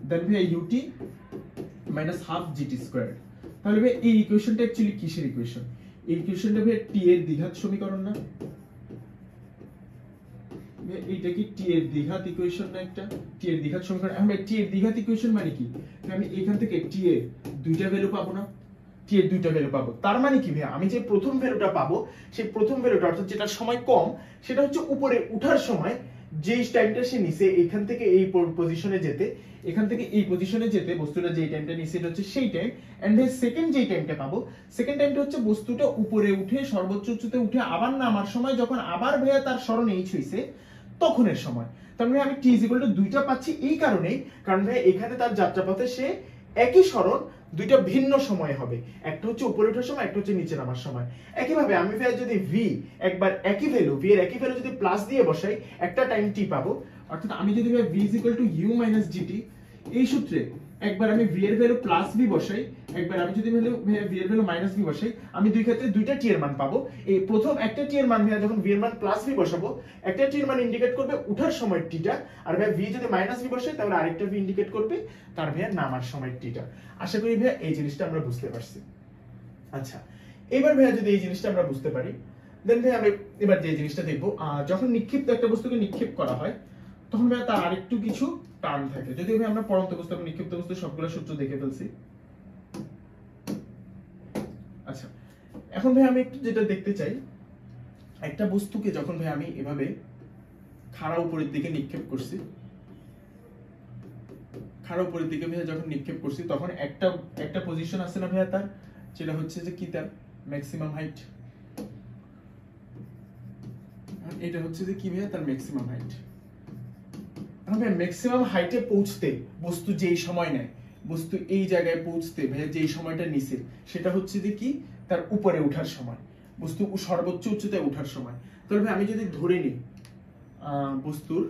দেন ভাই ut minus half gt square, তাহলে ভাই এই ইকুয়েশনটা অ্যাকচুয়ালি কিসের ইকুয়েশন, এই ইকুয়েশনটা ভাই t এর দ্বিঘাত সমীকরণ না, এইটা কি টি এর দ্বিঘাত ইকুয়েশন না, একটা টি এর দ্বিঘাত সমীকরণ। এখন টি এর দ্বিঘাত ইকুয়েশন মানে কি, আমি এখান থেকে টি এর দুইটা ভ্যালু পাবো না, টি এর দুইটা ভ্যালু পাবো, তার মানে কি ভাই আমি যে প্রথম ভ্যালুটা পাবো, সেই প্রথম ভ্যালুটা অর্থাৎ যেটা সময় কম, সেটা হচ্ছে উপরে ওঠার সময় যেই টাইমটা সে নিছে এখান থেকে এই পজিশনে যেতে, এখান থেকে এই পজিশনে যেতে বস্তুটা যেই টাইমটা নিছে এটা হচ্ছে সেই টাইম। এন্ড ভাই সেকেন্ড যেই টাইমটা পাবো, সেকেন্ড টাইমটা হচ্ছে বস্তুটা উপরে উঠে সর্বোচ্চ উচ্চতে উঠে আবার নামার সময়, যখন আবার ভাইয়া তার সরণ এইচ হইছে তখনের সময়। তার মানে আমি t ইজ ইকুয়াল টু দুইটা পাচ্ছি এই কারণেই, কারণ ভাই এখানে তার যাত্রাপথে সে একই সরণ দুইটা ভিন্ন সময় হবে, একটা হচ্ছে উপরে ওঠার সময়, একটা হচ্ছে নিচে নামার সময়। একইভাবে আমি ভাই যদি v একবার একই ভ্যালু, v এর একই ভ্যালু যদি প্লাস দিয়ে বসাই, একটা টাইম t পাবো, অর্থাৎ আমি যদি ভাই v is equal two u minus gt, এই সূত্রে একবার আমি v এর ভ্যালু প্লাস v বসাই, একবার আমি যদি ভ্যালু v এর ভ্যালু মাইনাস v বসাই, আমি দুই ক্ষেত্রে দুইটা t এর মান পাবো। এই প্রথম একটা t এর মান ভাই যখন v এর মান প্লাস v বসাবো, একটা t এর মান ইন্ডিকেট করবে উঠার সময় tটা, আর ভাই v যদি মাইনাস v বসাই তাহলে আরেকটা v ইন্ডিকেট করবে তার ভাই নামার সময় tটা। আশা করি ভাই এই জিনিসটা আমরা বুঝতে পারছি। আচ্ছা এবার ভাই যদি এই জিনিসটা আমরা বুঝতে পারি, দেন ভাই আমরা এবার যে জিনিসটা দেখবো, যখন নিক্ষিপ্ত একটা বস্তুকে নিক্ষেপ করা হয় তখন ভাই তার আরেকটু কিছু টার্ম থাকে। যদিও ভাই আমরা পরন্ত বস্তু এবং নিক্ষিপ্ত বস্তু সবগুলো সূত্র দেখে ফেলছি। আচ্ছা এখন ভাই আমি একটু যেটা দেখতে চাই, একটা বস্তুকে যখন ভাই আমি এভাবে খাড়া উপরের দিকে নিক্ষেপ করছি, খাড়া উপরের দিকে ভাই যখন নিক্ষেপ করছি তখন একটা পজিশন আছে না ভাই তার, যেটা হচ্ছে যে কি তার ম্যাক্সিমাম হাইট, এটা হচ্ছে যে কি ভাই তার ম্যাক্সিমাম হাইট। ম্যাক্সিমাম হাইটে পৌঁছতে বস্তু যেই সময় নেয়, বস্তু এই জায়গায় পৌঁছতে ভাইয়া যেই সময়টা নিছে সেটা হচ্ছে যে কি তার উপরে ওঠার সময়, বস্তু সর্বোচ্চ উচ্চতায় ওঠার সময়। তাহলে ভাই আমি যদি ধরে নিই বস্তুর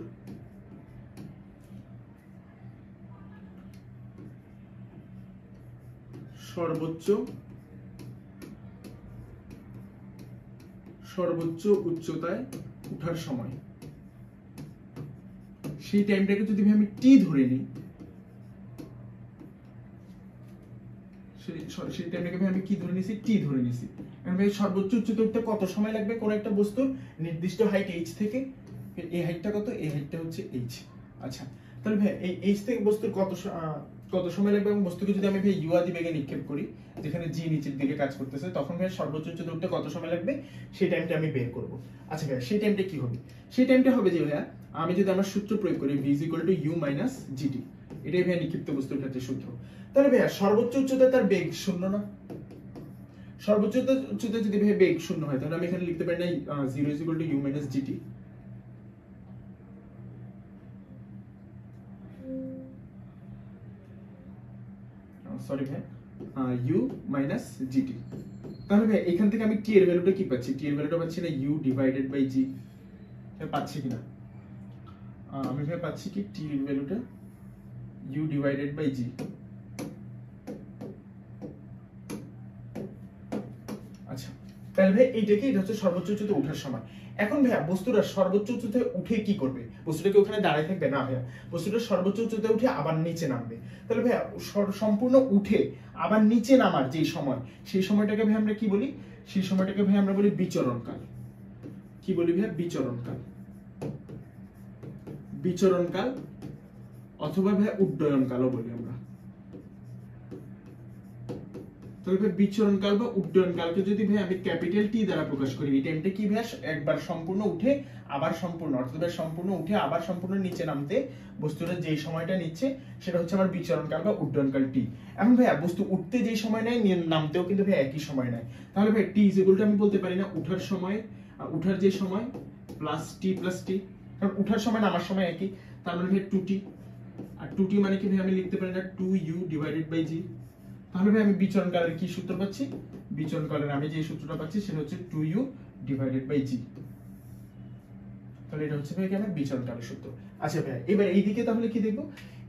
সর্বোচ্চ উচ্চতায় ওঠার সময়, সেই টাইমটাকে যদি আমি টি ধরে নিই, সেই টাইমটাকে আমি কি ধরে নিছি, টি ধরে নিছি। এখন ভাই সর্বোচ্চ উচ্চতা উঠতে কত সময় লাগবে কোন একটা বস্তুর নির্দিষ্ট হাইট এইচ থেকে, এই হাইটটা কত, এই হাইটটা হচ্ছে এইচ। আচ্ছা তাহলে ভাই এই এইচ থেকে বস্তুর কত সময় লাগবে, এবং বস্তুকে যদি আমি ভাই ইউ আদি বেগে নিক্ষেপ করি যেখানে জি নিচের দিকে কাজ করতেছে, তখন ভাই সর্বোচ্চ উচ্চতা উঠতে কত সময় লাগবে সেই টাইমটা আমি বের করব। আচ্ছা ভাই সেই টাইমটা কি হবে, সেই টাইমটা হবে যে ভাইয়া আমি যদি আমার সূত্র প্রয়োগ করি v = u - gt, এটাই ভাইয়া নিক্ষিপ্ত বস্তুর ক্ষেত্রে সূত্র। তাহলে ভাইয়া সর্বোচ্চ উচ্চতায় তার বেগ শূন্য না, সর্বোচ্চ উচ্চতায় যদি ভাই বেগ শূন্য হয় তাহলে আমি এখানে লিখতে পারি না 0 = u - gt। সরি ভাই, ইউ মাইনাস জিটি। তাহলে ভাই এখান থেকে আমি টি এর ভ্যালুটা কি পাচ্ছি? টি এর ভ্যালুটা পাচ্ছি না ইউ ডিভাইডেড বাই জি, পাচ্ছি কিনা? আমি ভাই পাচ্ছি কি টি এর ভ্যালুটা ইউ ডিভাইডেড বাই জি। আচ্ছা, তাহলে ভাই এইটাকে, এটা হচ্ছে সর্বোচ্চ উচ্চতায় ওঠার সময়। এখন ভাইয়া বস্তুটা সর্বোচ্চ উচ্চতায় উঠে কি করবে? বস্তুটা কি ওখানে দাঁড়ায় থাকবে? না ভাইয়া, বস্তুটা সর্বোচ্চ উচ্চতায় উঠে আবার নিচে নামবে। তাহলে ভাইয়া সম্পূর্ণ উঠে আবার নিচে নামার যে সময়, সেই সময়টাকে ভাই আমরা কি বলি? সেই সময়টাকে ভাই আমরা বলি বিচরণকাল। কি বলি ভাইয়া? বিচরণকাল। বিচরণকাল অথবা ভাইয়া উড্ডয়নকালও বলি আমরা। তাহলে বিচরণকাল বা উড্ডয়নকালকে যদি ভাই আমি ক্যাপিটাল টি দ্বারা প্রকাশ করি, এই টাইমটা কি ভাই? একবার সম্পূর্ণ উঠে আবার সম্পূর্ণ, অর্থাৎ সম্পূর্ণ উঠে আবার সম্পূর্ণ নিচে নামতে বস্তুটা যে সময়টা নিচ্ছে সেটা হচ্ছে আমার বিচরণকাল বা উড্ডয়নকাল টি। এখন ভাইয়া বস্তু উঠতে যে সময় নেয়, নামতেও কিন্তু ভাই একই সময় নেয়। তাহলে ভাই টি ইজ ইকুয়াল টু আমি বলতে পারি না উঠার সময়, উঠার যে সময় প্লাস টি, কারণ উঠার সময় নামার সময় একই, তার মানে ভাই 2t। আর 2t মানে কি ভাই আমি লিখতে পারি না 2u ডিভাইডেড বাই জি। তাহলে ভাই আমি বিচরণকালের কি সূত্র পাচ্ছি? বিচরণকালের আমি যে সূত্রটা পাচ্ছি সেটা হচ্ছে 2u ডিভাইডেড বাই জি। তাহলে এটা হচ্ছে ভাই কি আমার বিচরণকালের সূত্র। আচ্ছা ভাই, এবার এইদিকে তাহলে কি দেখবো?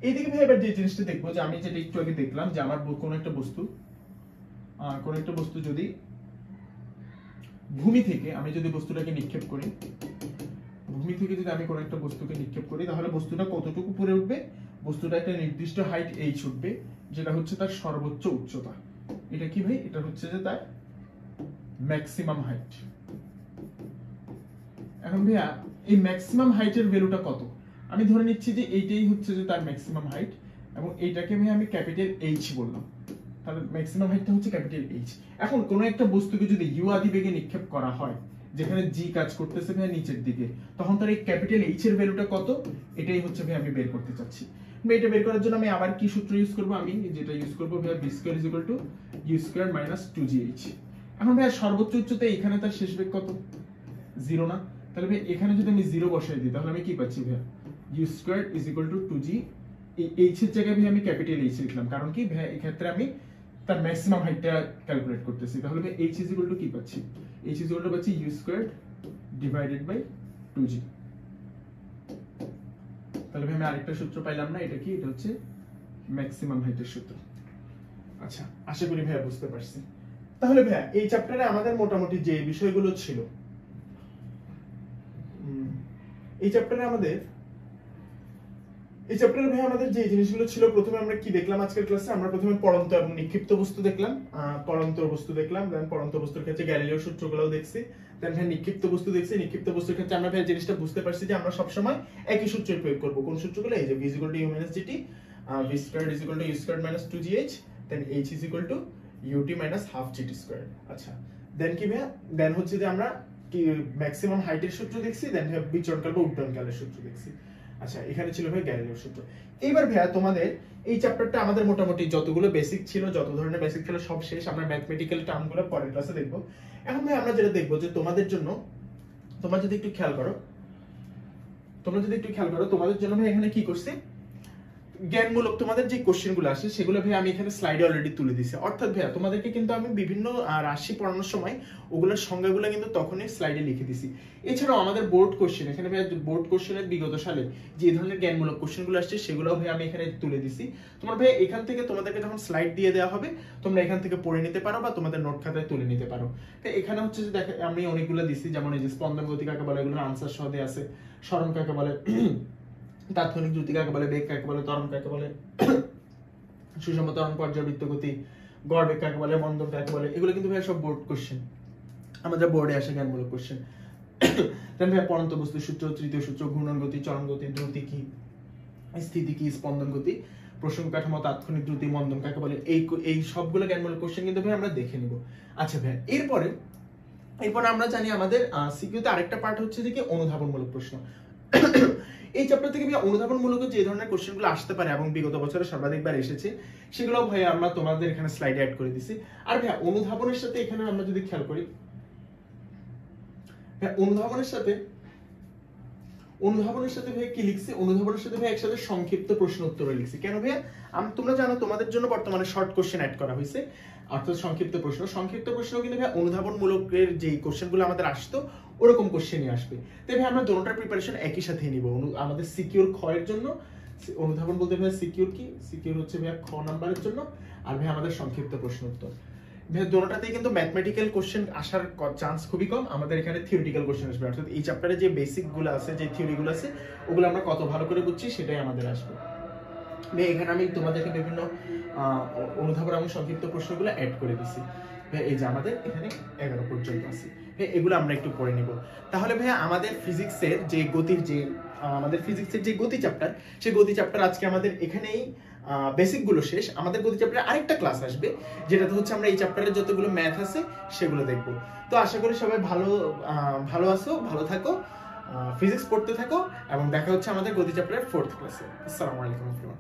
এইদিকে ভাই এবার যে জিনিসটা দেখবো, যে আমি যেটা একটু আগে দেখলাম, যে আমার কোন একটা বস্তু যদি ভূমি থেকে আমি যদি বস্তুটাকে নিক্ষেপ করি, ভূমি থেকে যদি আমি কোন একটা বস্তুকে নিক্ষেপ করি, তাহলে বস্তুটা কতটুকু উপরে উঠবে? বস্তুটা একটা নির্দিষ্ট হাইট h উঠবে, যেটা হচ্ছে তার সর্বোচ্চ উচ্চতা। এটা কি ভাই? এটা হচ্ছে যে তার ম্যাক্সিমাম হাইট। এখন ভাইয়া এই ম্যাক্সিমাম হাইটের ভ্যালুটা কত? আমি ধরে নিচ্ছি যে এইটাই হচ্ছে যে তার ম্যাক্সিমাম হাইট, এবং এইটাকে আমি ক্যাপিটাল এইচ বললাম। তাহলে ম্যাক্সিমাম হাইটটা হচ্ছে ক্যাপিটাল এইচ। এখন কোন একটা বস্তুকে যদি ইউ আদি বেগে নিক্ষেপ করা হয়, যেখানে জি কাজ করতেছে ভাই নিচের দিকে, তখন তার এই ক্যাপিটাল এইচ এর ভ্যালুটা কত? এটাই হচ্ছে ভাই আমি বের করতে চাচ্ছি। এটা বের করার জন্য আমি আবার কি সূত্র ইউজ করব? আমি যেটা ইউজ করব ভাই v square is equal to you square minus 2gh। এখন ভাই সর্বোচ্চ উচ্চতা এখানে তার শেষ বেগ কত? 0 না? তাহলে ভাই এখানে যদি আমি 0 বসাই দিই, তাহলে আমি কি পাচ্ছি ভাই? U square is equal to 2g। এই এইচ এর জায়গায় ভাই আমি ক্যাপিটাল এইচ লিখলাম, কারণ কি ভাই এই ক্ষেত্রে আমি তার ম্যাক্সিমাম হাইটটা ক্যালকুলেট করতেছি। তাহলে ভাই h ইজ ইকুয়াল টু কি পাচ্ছি? h ইজ ইকুয়াল টু পাচ্ছি u square divided by 2g। তাহলে ভাই আমি আরেকটা সূত্র পাইলাম না, এটা কি? এটা হচ্ছে ম্যাক্সিমাম হাইটের সূত্র। আচ্ছা, আশা করি ভাইয়া বুঝতে পারছি। তাহলে ভাইয়া এই চ্যাপ্টারে আমাদের মোটামুটি যে বিষয়গুলো ছিল, এই চ্যাপ্টারে ভাই আমাদের যে জিনিসগুলো ছিল, প্রথমে আমরা কি দেখলাম আজকের ক্লাসে? আমরা প্রথমে পড়ন্ত এবং নিক্ষিপ্ত বস্তু দেখলাম, পড়ন্ত বস্তু দেখলাম, দেন পড়ন্ত বস্তুর ক্ষেত্রে গ্যালিলিও সূত্রগুলোও দেখছি, দেন ভাই নিক্ষিপ্ত বস্তু দেখছি। নিক্ষিপ্ত বস্তুর ক্ষেত্রে আমরা ভাই জিনিসটা বুঝতে পারছি যে আমরা সবসময় একই সূত্রের প্রয়োগ করব। কোন সূত্রগুলো? এই যে v = u - gt, v = u² - 2gh, দেন h = ut - half gt²। আচ্ছা, দেন কি ভাই? দেন হচ্ছে যে আমরা কি ম্যাক্সিমাম হাইটের সূত্র দেখছি, দেন বিচরণকাল বা উড্ডয়নকালের সূত্র দেখছি। আচ্ছা, এখানে ছিল ভাই গ্যালিলিও সূত্র। এইবার ভাইয়া তোমাদের এই চ্যাপ্টারটা আমাদের মোটামুটি যতগুলো বেসিক ছিল, যত ধরনের বেসিক ছিল সব শেষ। আমরা ম্যাথমেটিক্যাল টার্মগুলো পরের ক্লাসে দেখব। এখন ভাই আমরা যেটা দেখব, যে তোমাদের জন্য, তোমরা যদি একটু খেয়াল করো, তোমাদের জন্য ভাই এখানে কি করছি? জ্ঞানমূলক তোমাদের যে কোশ্চেনগুলো আসে সেগুলো ভাই আমি এখানে স্লাইডে অলরেডি তুলে দিয়েছি। অর্থাৎ ভাইয়া তোমাদেরকে কিন্তু আমি বিভিন্ন রাশি পড়ানোর সময় ওগুলোর সংজ্ঞাগুলো কিন্তু তখনই স্লাইডে লিখে দিছি। এছাড়াও আমাদের বোর্ড কোশ্চেন, এখানে ভাই বোর্ড কোশ্চেনের বিগত সালে যে ধরনের জ্ঞানমূলক কোশ্চেনগুলো আসছে সেগুলো ভাই আমি এখানে তুলে দিছি। তোমার ভাই এখান থেকে তোমাদেরকে যখন স্লাইড দিয়ে দেওয়া হবে, তোমরা এখান থেকে পড়ে নিতে পারো বা তোমাদের নোট খাতায় তুলে নিতে পারো। তো এখানে হচ্ছে যে দেখো আমি অনেকগুলো দিছি, যেমন এই যে স্পন্দন গতি কাকে বলে, এগুলোর আনসার সহ দেয়া আছে। স্মরণ কাকে বলে, তাৎক্ষণিক দ্রুতি কাকে বলে, বেগ কাকে বলে, ত্বরণ কাকে বলে, সুষম ত্বরণ পর্যাবৃত্ত গতি, গড় বেগ কাকে বলে, মন্দন কাকে বলে, এগুলো কিন্তু ভাই সব বোর্ড কোশ্চেন, আমাদের বোর্ডে আসে জ্ঞানমূলক কোশ্চেন। দেন ভাই পড়ন্ত বস্তুর সূত্র, তৃতীয় সূত্র, ঘূর্ণন গতি, চলন গতি, দ্রুতি কি, স্থিতি কি, স্পন্দন গতি, প্রসঙ্গ কাঠামো, তাৎক্ষণিক দ্রুতি, মন্দন কাকে বলে, এই সবগুলো জ্ঞানমূলক কোশ্চেন কিন্তু ভাই আমরা দেখে নিব। আচ্ছা ভাই, এরপরে আমরা জানি আমাদের সিকিউতে আরেকটা পার্ট হচ্ছে যে কি অনুধাবনমূলক প্রশ্ন। এই চ্যাপ্টার থেকে অনুধাবনমূলক যে ধরনের কোশ্চেনগুলো আসতে পারে এবং বিগত বছরে সর্বাধিকবার এসেছে, সেগুলো ভাই আমরা তোমাদের এখানে স্লাইডে অ্যাড করে দিছি। আর ভাই অনুধাবনের সাথে এখানে আমরা যদি খেয়াল করি, অনুধাবনের সাথে অনুধাবনের সাথে ভাই কি লিখছি, অনুধাবনের সাথে ভাই একসাথে সংক্ষিপ্ত প্রশ্ন উত্তর লিখছি। কেন ভাইয়া, তোমরা জানো তোমাদের জন্য বর্তমানে শর্ট কোশ্চেন অ্যাড করা হয়েছে, অর্থাৎ সংক্ষিপ্ত প্রশ্ন কিন্তু ভাই অনুধাবন মূলকের যে কোশ্চেনগুলো আমাদের আসতো ওরকম কোশ্চেনই আসবে। তাই ভাই আমরা দোনোটার প্রিপারেশন একই সাথে নিব। আমাদের সিকিউর ক্ষয়ের জন্য অনুধাবন বলতে ভাই সিকিউর কি, সিকিউর হচ্ছে ভাই খ নাম্বারের জন্য, আর ভাই আমাদের সংক্ষিপ্ত প্রশ্ন উত্তর। ভাই দোনোটাতেই কিন্তু ম্যাথমেটিক্যাল কোশ্চেন আসার চান্স খুবই কম, আমাদের এখানে থিওরিটিক্যাল কোশ্চেন আসবে, অর্থাৎ এই চ্যাপ্টারে যে বেসিক গুলো আছে, যে থিওরি গুলো আছে, ওগুলো আমরা কত ভালো করে বুঝছি সেটাই আমাদের আসবে। ভাই এখানে আমি তোমাদেরকে বিভিন্ন অনুধাবন এবং সংক্ষিপ্ত প্রশ্নগুলো অ্যাড করে দিছি। ভাই এই যে আমাদের এখানে 11 পর্যন্ত আছে, ভাই এগুলো আমরা একটু পড়ে নিব। তাহলে ভাই আমাদের ফিজিক্সের যে গতি চ্যাপ্টার, সেই গতি চ্যাপ্টার আজকে আমাদের এখানেই বেসিক গুলো শেষ। আমাদের গতি চ্যাপ্টারে আরেকটা ক্লাস আসবে, যেটাতে হচ্ছে আমরা এই চ্যাপ্টারের যতগুলো ম্যাথ আছে সেগুলো দেখব। তো আশা করি সবাই ভালো আছো, ভালো থাকো, ফিজিক্স পড়তে থাকো, এবং দেখা হচ্ছে আমাদের গতি চ্যাপ্টারের 4th ক্লাসে। আসসালামু আলাইকুম এভরিওয়ান।